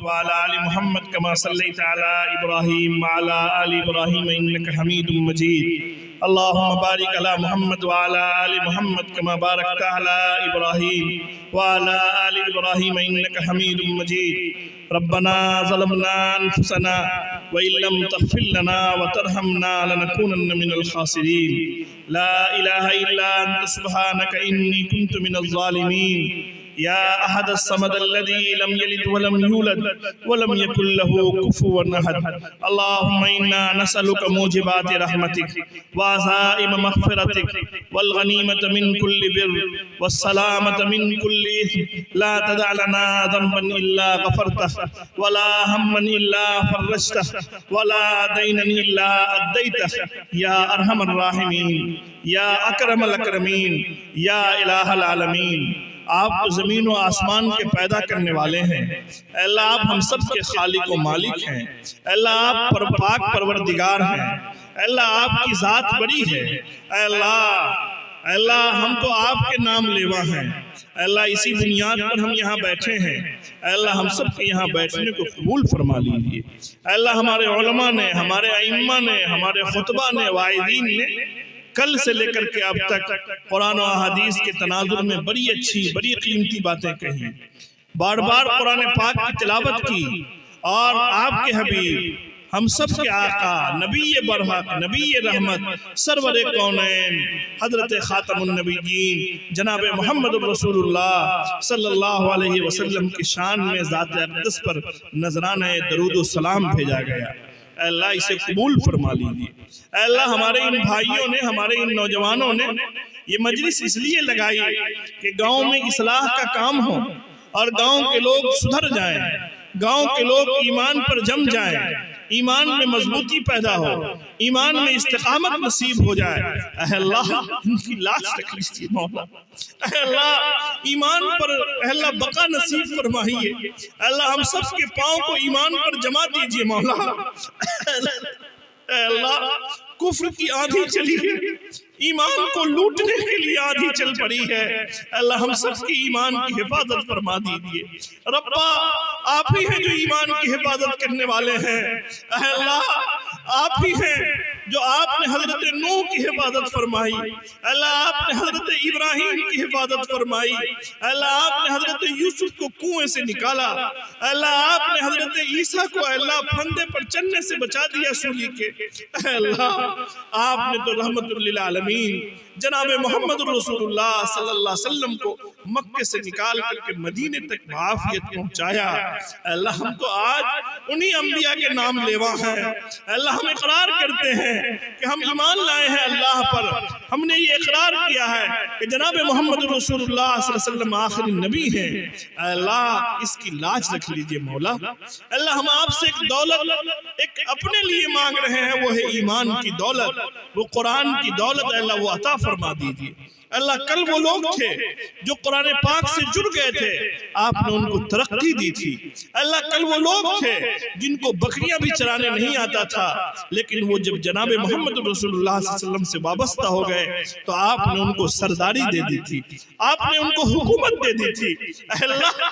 وعلى آل محمد كما صليت على إبراهيم وعلى آل إبراهيم إنك حميد مجيد اللهم بارك على محمد وعلى آل محمد كما باركت على إبراهيم وعلى آل إبراهيم إنك حميد مجيد ربنا ظلمنا أنفسنا وإن لم تغفر لنا وترحمنا لنكونن من الخاسرين لا إله إلا أنت سبحانك إني كنت من الظالمين يا أحد الصمد الذي لم يلد ولم يولد ولم يكن له كفوا أحد اللهم إنا نسألك موجبات رحمتك وعزائم مغفرتك والغنيمة من كل بر والسلامة من كل إثم لا تدع لنا ذنبا إلا غفرته ولا هما إلا فرجته ولا دينا إلا أديته يا أرحم الراحمين يا أكرم الأكرمين يا إله العالمین آپ تو زمین و آسمان کے پیدا کرنے والے ہیں اے اللہ آپ ہم سب کے خالق و مالک ہیں اے اللہ آپ پاک پروردگار ہیں اے اللہ آپ کی ذات بڑی ہے اے اللہ ہم تو آپ کے نام لیوا ہیں اے اللہ اسی بنیاد پر ہم یہاں بیٹھے ہیں اے اللہ ہم سب کے یہاں بیٹھنے کو قبول فرما لیجیے اے اللہ ہمارے علماء نے ہمارے ائمہ نے ہمارے خطبہ نے واعظین نے کل سے لے کر کے اب تک قرآن و احادیث کے تناظر میں بڑی اچھی بڑی قیمتی باتیں کہیں بار بار قرآن پاک کی تلاوت کی اور آپ کے حبیب ہم سب کے آقا نبی برحق نبی رحمت سرور کونین حضرت خاتم النبیین جناب محمد رسول اللہ صلی اللہ علیہ وسلم کی شان میں ذات اقدس پر نذرانہ درود و سلام بھیجا گیا اے اللہ اسے قبول فرما لیجیے اے اللہ ہمارے ان بھائیوں نے ہمارے ان نوجوانوں نے یہ مجلس اس لیے لگائی کہ گاؤں میں اصلاح کا کام ہو اور گاؤں کے لوگ سدھر جائیں گاؤں کے لوگ ایمان پر جم جائیں ایمان میں مضبوطی پیدا ہو ایمان میں استقامت نصیب ہو جائے اے اللہ ان کی لاش رکھ لیجیے مولا اے اللہ ایمان پر اے اللہ بقا نصیب فرمائیے اے اللہ ہم سب کے پاؤں کو ایمان پر جما دیجیے مولا اے اللہ کفر کی آندھی چلی ہے ایمان کو لوٹنے کے لیے آندھی چل پڑی ہے اللہ ہم سب کی ایمان کی حفاظت فرما دیجیے ربا آپ ہی ہیں جو ایمان کی حفاظت کرنے والے ہیں اے اللہ آپ ہی ہیں جو آپ نے حضرت نوح کی حفاظت فرمائی اللہ آپ نے حضرت ابراہیم کی حفاظت فرمائی اللہ آپ نے حضرت یوسف کو کنویں سے نکالا اللہ آپ نے حضرت عیسیٰ کو اللہ پھندے پر چلنے سے بچا دیا سولی کے اللہ آپ نے تو رحمت للعالمین جناب محمد رسول اللہ صلی اللہ علیہ وسلم کو مکے سے نکال کر کے مدینے تک بعافیت پہنچایا اللہ ہم تو آج انہی انبیاء کے نام لیوا ہیں اللہ ہم اقرار کرتے ہیں کہ ہم ایمان لائے ہیں اللہ پر ہم نے یہ اقرار کیا ہے کہ جناب محمد رسول اللہ صلی اللہ علیہ وسلم آخری نبی ہیں اللہ اس کی لاج رکھ لیجئے مولا اللہ ہم آپ سے ایک دولت ایک اپنے لیے مانگ رہے ہیں وہ ہے ایمان کی دولت وہ قرآن کی دولت اللہ وہ عطا فرما دیجئے اللہ کل وہ لوگ تھے جو قرآن پاک سے جڑ گئے تھے آپ نے ان کو ترقی دی تھی اللہ کل وہ لوگ تھے جن کو بکریاں بھی چرانے نہیں آتا تھا لیکن وہ جب جناب محمد رسول اللہ صلی اللہ علیہ وسلم سے وابستہ ہو گئے تو آپ نے ان کو سرداری دے دی تھی آپ نے ان کو حکومت دے دی تھی اے اللہ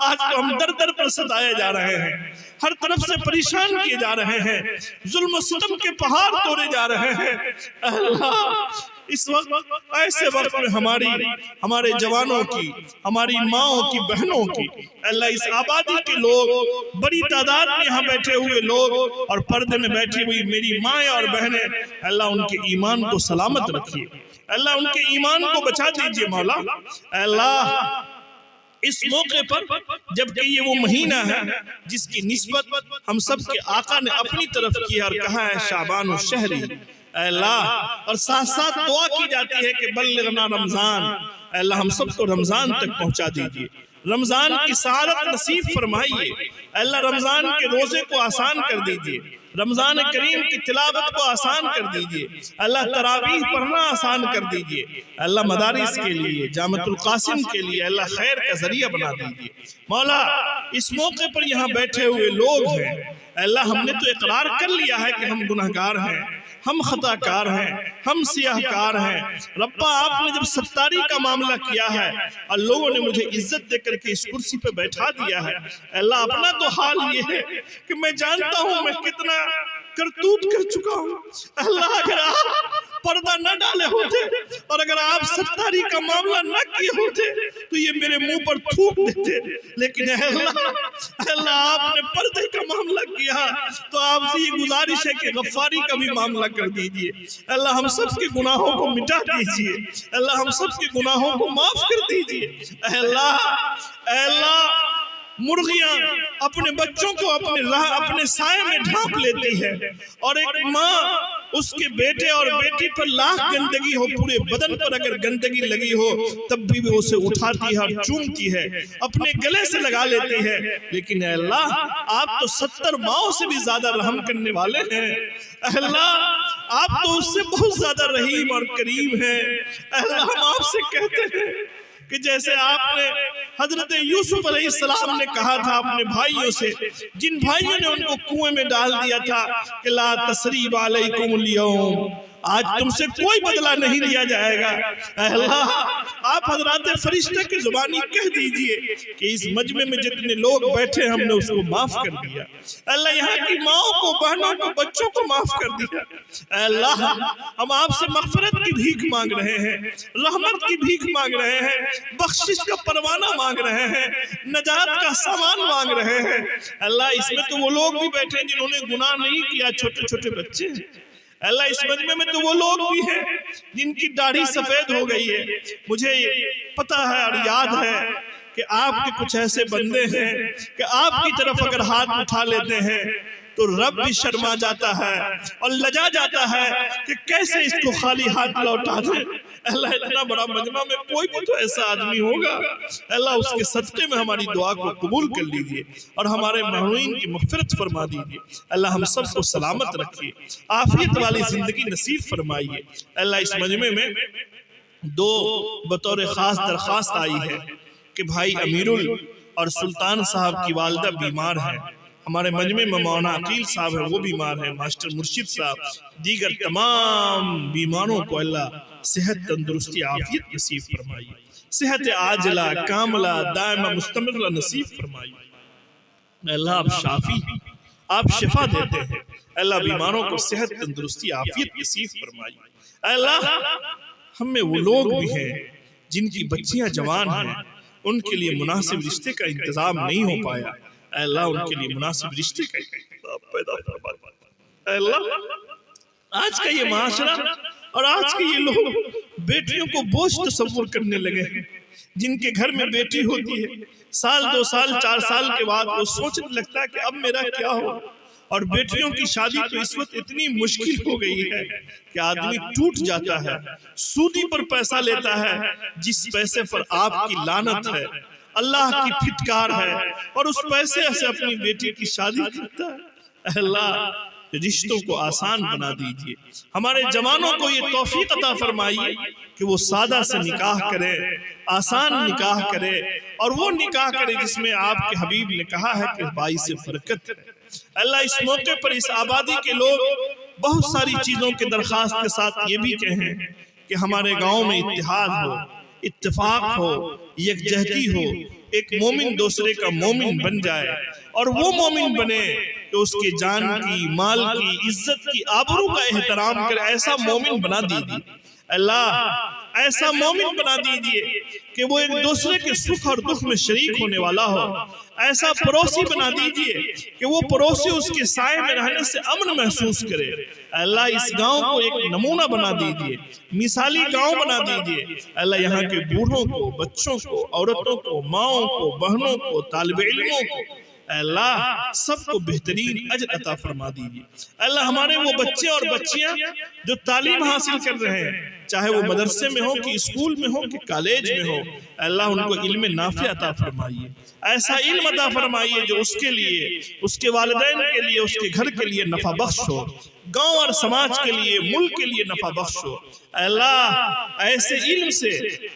آج تو ہم در در پر ستائے جا رہے ہیں ہر طرف سے پریشان کیے جا رہے ہیں ظلم و ستم کے پہاڑ توڑے جا رہے ہیں اے اللہ اس وقت ایسے وقت میں ہمارے جوانوں کی ہماری ماں کی بہنوں کی اللہ اس آبادی کے لوگ بڑی تعداد میں یہاں بیٹھے ہوئے لوگ اور پردے میں بیٹھی ہوئی میری مائیں اور بہنیں اللہ ان کے ایمان کو سلامت رکھیے اللہ ان کے ایمان کو بچا دیجئے مولا اللہ اس موقع پر جبکہ یہ وہ مہینہ ہے جس کی نسبت ہم سب کے آقا نے اپنی طرف کی اور کہا ہے شعبان الشہری اے اللہ اور ساتھ ساتھ دعا کی جاتی ہے کہ بلغنا رمضان اے اللہ ہم سب کو رمضان تک پہنچا دیجئے رمضان کی سعادت نصیب فرمائیے اے اللہ رمضان کے روزے کو آسان کر دیجئے رمضان کریم کی تلاوت کو آسان کر دیجئے اللہ تراویح پڑھنا آسان کر دیجئے اللہ مدارس کے لیے جامعۃ القاسم کے لیے اللہ خیر کا ذریعہ بنا دیجئے مولا اس موقع پر یہاں بیٹھے ہوئے لوگ ہیں اللہ ہم نے تو اقرار کر لیا ہے کہ ہم گناہگار ہیں، ہم خطا کار ہیں، ہم سیاہ کار ہیں۔ ربا آپ نے جب ستاری کا معاملہ کیا ہے اور لوگوں نے مجھے عزت دے کر کے اس کرسی پہ بیٹھا دیا ہے، اللہ اپنا تو حال یہ ہے کہ میں جانتا ہوں میں کتنا کرتوت کر چکا ہوں۔ اللہ اگر آپ پردہ نہ ڈالے ہوتے اور اگر آپ ستاری کا معاملہ نہ کیے ہوتے تو یہ میرے منہ پر تھوک دیتے، لیکن اے اللہ آپ نے پردے کا معاملہ کیا تو آپ سے یہ گزارش ہے کہ غفاری کا بھی معاملہ کر دیجئے۔ اللہ ہم سب کے گناہوں کو مٹا دیجئے، اللہ ہم سب کے گناہوں کو معاف کر دیجئے۔ اے اللہ مرغیاں اپنے بچوں کو اپنے سائے میں ڈھانپ لیتی ہے، اور ایک ماں اس کے بیٹے اور بیٹی پر لاکھ گندگی ہو، پورے بدن پر اگر گندگی لگی ہو تب بھی وہ اسے اٹھاتی ہے اور چومتی ہے، اپنے گلے سے لگا لیتی ہے۔ لیکن اے اللہ آپ تو 70 ماؤں سے بھی زیادہ رحم کرنے والے ہیں۔ اے اللہ آپ تو اس سے بہت زیادہ رحیم اور کریم ہیں۔ اے اللہ ہم آپ سے کہتے ہیں کہ جیسے آپ نے حضرت یوسف علیہ السلام نے کہا تھا اپنے بھائیوں سے، جن بھائیوں نے ان کو کنویں میں ڈال دیا تھا کہ لا تثریب علیکم اليوم، آج تم سے کوئی بدلہ نہیں لیا جائے گا۔ اے اللہ آپ حضرات فرشتہ کی زبانی کہہ دیجئے کہ اس مجمع میں جتنے لوگ بیٹھے ہم نے اس کو معاف کر دیا۔ اللہ یہاں کی ماؤں کو، بہنوں کو، بچوں کو معاف کر دیا۔ اے اللہ ہم آپ سے مغفرت کی بھیک مانگ رہے ہیں، رحمت کی بھیک مانگ رہے ہیں، بخشش کا پروانہ مانگ رہے ہیں، نجات کا سامان مانگ رہے ہیں۔ اللہ اس میں تو وہ لوگ بھی بیٹھے ہیں جنہوں نے گناہ نہیں کیا، چھوٹے چھوٹے بچے ہیں۔ اللہ اس مجمع میں تو وہ لوگ بھی ہیں جن کی داڑھی سفید ہو گئی ہے۔ مجھے پتہ ہے اور یاد ہے کہ آپ کے کچھ ایسے بندے ہیں کہ آپ کی طرف اگر ہاتھ اٹھا لیتے ہیں تو رب بھی شرما جاتا ہے اور لجا جاتا ہے کہ کیسے اس کو خالی ہاتھ لوٹا دیں۔ اللہ اتنا بڑا مجمع میں کوئی بھی تو ایسا آدمی ہوگا، اللہ اس کے صدقے میں ہماری دعا کو قبول کر لیجئے اور ہمارے محرومین کی مغفرت فرما دیجئے۔ اللہ ہم سب کو سلامت رکھیے، عافیت والی زندگی نصیب فرمائیے۔ اللہ اس مجمع میں دو بطور خاص درخواست آئی ہے کہ بھائی امیرال اور سلطان صاحب کی والدہ بیمار ہیں، ہمارے مجمع میں مولانا عقیل صاحب ہیں وہ بیمار ہیں، ماسٹر مرشد صاحب، دیگر تمام بیماروں کو اللہ صحت تندرستی عافیت نصیب فرمائیے، صحت عاجلہ کاملہ دائمہ مستمرہ نصیب فرمائیے۔ اللہ آپ شافی ہیں، آپ شفا دیتے ہیں، اللہ بیماروں کو صحت تندرستی عافیت نصیب فرمائیے۔ اللہ ہم میں وہ لوگ بھی ہیں جن کی بچیاں جوان ہیں، ان کے لیے مناسب رشتے کا انتظام نہیں ہو پایا، اے اللہ ان کے لیے مناسب رشتے کا انتظام پیدا فرما دے۔ اے اللہ آج کا یہ معاشرہ اور آج کے یہ لوگ بیٹیوں کو بوجھ تصور کرنے لگے ہیں۔ جن کے گھر میں بیٹی ہوتی ہے، سال 2 سال 4 سال کے بعد وہ سوچنے لگتا ہے کہ اب میرا کیا ہو، اور بیٹیوں کی شادی تو اس وقت اتنی مشکل ہو گئی ہے کہ آدمی ٹوٹ جاتا ہے، سودی پر پیسہ لیتا ہے، جس پیسے پر آپ کی لعنت ہے، اللہ کی پھٹکار ہے، اور اس پیسے سے اپنی بیٹی کی شادی کرتا ہے۔ اے اللہ رشتوں کو آسان بنا دیجئے، ہمارے جوانوں کو یہ توفیق عطا فرمائیے کہ وہ سادہ سے نکاح کرے، آسان نکاح کرے، اور وہ نکاح کرے جس میں آپ کے حبیب نے کہا ہے کہ باعث برکت ہے۔ اللہ اس موقع پر اس آبادی کے لوگ بہت ساری چیزوں کے درخواست کے ساتھ یہ بھی کہیں کہ ہمارے گاؤں میں اتحاد ہو، اتفاق ہو، یکجہتی ہو، ایک مومن دوسرے کا مومن بن جائے، اور وہ مومن بنے کہ اس کے جان کی، مال کی، عزت کی، آبرو کا احترام کرے، ایسا مومن بنا دیجئے۔ اللہ ایسا مومن بنا دیجئے کہ وہ ایک دوسرے کے سکھ اور دکھ میں شریک ہونے والا ہو، ایسا پڑوسی بنا دیجئے کہ وہ پڑوسی اس کے سائے میں رہنے سے امن محسوس کرے۔ اللہ اس گاؤں کو ایک نمونہ بنا دیجئے، مثالی گاؤں بنا دیجئے۔ اللہ یہاں کے بوڑھوں کو، بچوں کو، عورتوں کو، ماؤں کو، بہنوں کو، طالب علموں کو، اللہ سب کو بہترین اجر عطا فرما دیجئے۔ اللہ ہمارے وہ بچے اور بچیاں جو تعلیم حاصل کر رہے ہیں، چاہے وہ مدرسے میں ہو کہ اسکول میں ہو کہ کالج میں ہو، اللہ ان کو علم نافع عطا فرمائیے، ایسا علم عطا فرمائیے جو اس کے لیے، اس کے والدین کے لیے، اس کے گھر کے لیے نفع بخش ہو، گاؤں اور سماج کے لیے، ملک کے لیے نفع بخش ہو۔ اے اللہ ایسے علم سے،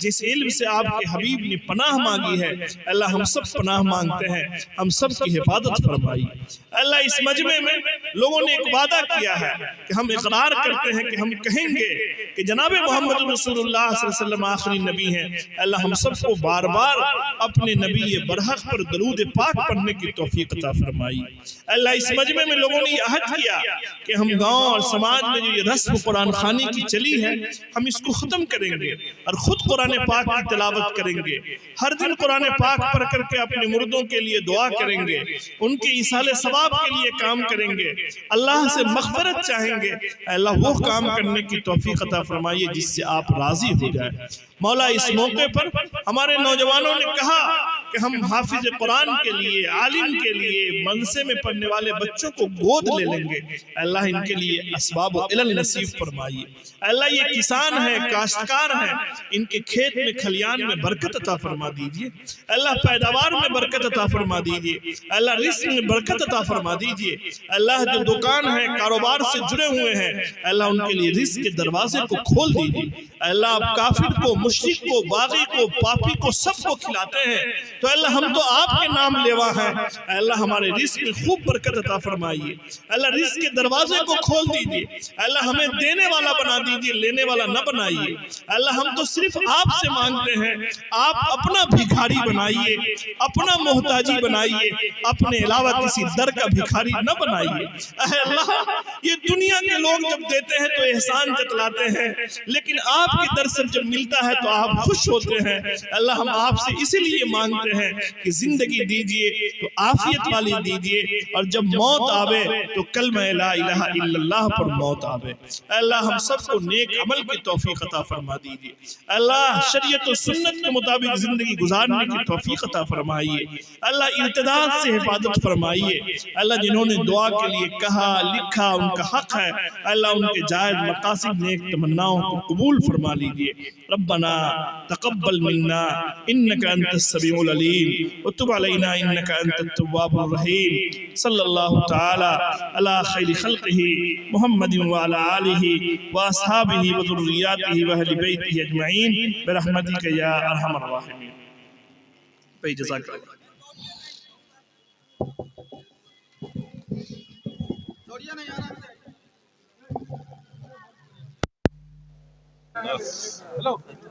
جس علم سے آپ کے حبیب نے پناہ مانگی ہے، اللہ ہم سب پناہ مانگتے ہیں، ہم سب کی حفاظت فرمائیے۔ اللہ اس مجمع میں لوگوں نے ایک وعدہ کیا ہے کہ ہم اقرار کرتے ہیں کہ ہم کہیں گے کہ جناب محمد رسول اللہ صلی اللہ علیہ وسلم آخری نبی ہیں۔ اللہ ہم سب کو بار بار اپنے نبی برحق پر درود پاک پڑھنے کی توفیق عطا فرمائیے۔ اللہ اس مجمع میں لوگوں نے یہ عہد کیا کہ ہم گاؤں اور سماج میں جو یہ رسم قرآن خوانی کی چلی ہے، ہم اس کو ختم کریں گے اور خود قرآن پاک کی تلاوت کریں گے، ہر دن قرآن پاک پڑھ کر کے اپنے مردوں کے لیے دعا کریں گے، ان کے ایصال ثواب کے لیے کام کریں گے، اللہ سے مغفرت چاہیں گے۔ اللہ وہ کام کرنے کی توفیق عطا فرمائیے جس سے آپ راضی ہو جائے۔ مولا اس موقع پر ہمارے نوجوانوں نے کہا کہ ہم حافظ قرآن کے لیے، عالم کے لیے، مدرسے میں پڑھنے والے بچوں کو گود لے لیں گے۔ اللہ ان کے لیے اسباب و علل نصیب فرمائیے۔ اللہ یہ کسان ہیں، کاشتکار ہیں، ان کے کھیت میں کھلیان میں برکت عطا فرما دیجئے۔ اللہ پیداوار میں برکت عطا فرما دیجئے۔ اللہ رزق میں برکت عطا فرما دیجئے۔ اللہ جو دکان ہیں، کاروبار سے جڑے ہوئے ہیں، اللہ ان کے لیے رزق کے دروازے کو کھول دیجئے۔ اللہ آپ کافر کو، مشرک کو، باغی کو، پاپی کو، سب کو کھلاتے ہیں، تو اللہ ہم تو آپ کے نام لیوا ہیں۔ اللہ ہمارے رزق میں خوب برکت عطا فرمائیے۔ اللہ رزق کے دروازے کو کھول دیجئے۔ اللہ ہمیں دینے والا بنا دیجئے، لینے والا نہ بنائیے۔ اللہ ہم تو صرف آپ سے مانگتے ہیں، آپ اپنا بھکاری بنائیے، اپنا محتاجی بنائیے، اپنے علاوہ کسی در کا بھکاری نہ بنائیے۔ اے اللہ یہ دنیا کے لوگ جب دیتے ہیں تو احسان جتلاتے ہیں، لیکن آپ کی در سے جب ملتا ہے تو آپ خوش ہوتے ہیں۔ اللہ ہم آپ سے اسی لیے مانگتے ہیں کہ زندگی دیجئے تو عافیت والی دیجئے، اور جب موت آوے تو کلمہ لا الہ الا اللہ پر موت آوے۔ اللہ ہم سب کو نیک عمل کی توفیق عطا فرما دیجئے۔ اللہ شریعت و سنت کے مطابق زندگی گزارنے کی توفیق عطا فرمائیے۔ اللہ ارتداد سے حفاظت فرمائیے۔ اللہ جنہوں نے دعا کے لیے کہا لکھا ان کا حق ہے، اللہ ان کے جائز مقاصد نیک تمناؤں کو قبول فرما لیجئے۔ ربنا تقبل منا انك انت السميع العليم وتب علينا انك انت التواب الرحيم صلى الله تعالى على خير خلقه محمد وعلى آله واصحابه وذرياته واهل بيته اجمعين برحمتك يا ارحم الراحمين۔ بھائی جزاک اللہ۔